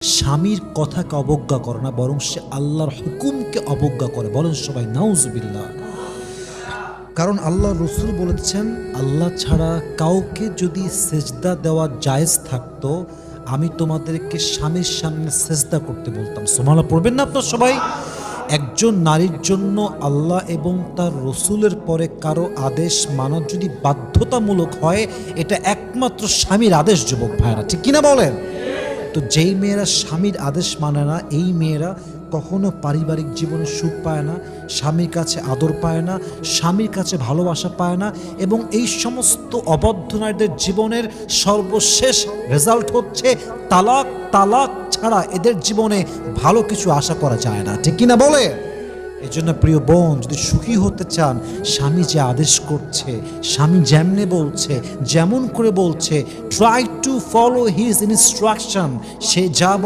স্বামীর কথাকে অবজ্ঞা করে না, বরং সে আল্লাহর হুকুমকে অবজ্ঞা করে। বলেন সবাই নাউজুবিল্লাহ। কারণ আল্লাহ রসুল বলেছেন, আল্লাহ ছাড়া কাউকে যদি সেজদা দেওয়া জায়েজ থাকতো, আমি তোমাদেরকে স্বামীর সামনে সেজদা করতে বলতাম। সুবহানাল্লাহ পড়বেন না আপনার সবাই? একজন নারীর জন্য আল্লাহ এবং তার রসুলের পরে কারো আদেশ মানা যদি বাধ্যতামূলক হয়, এটা একমাত্র স্বামীর আদেশ। যুবক ভাইরা, ঠিক কিনা বলেন? তো যেই মেয়েরা স্বামীর আদেশ মানে না, এই মেয়েরা কখনো পারিবারিক জীবনে সুখ পায় না, স্বামীর কাছে আদর পায় না, স্বামীর কাছে ভালোবাসা পায় না, এবং এই সমস্ত অবদ্ধ নারীদের জীবনের সর্বশেষ রেজাল্ট হচ্ছে তালাক। তালাক ছাড়া এদের জীবনে ভালো কিছু আশা করা যায় না, ঠিক কিনা বলে? এই জন্য প্রিয় বোন, যদি সুখী হতে চান, স্বামী যে আদেশ করছে, স্বামী যেমনে বলছে, যেমন করে বলছে, try to follow his instruction. সে যা বলে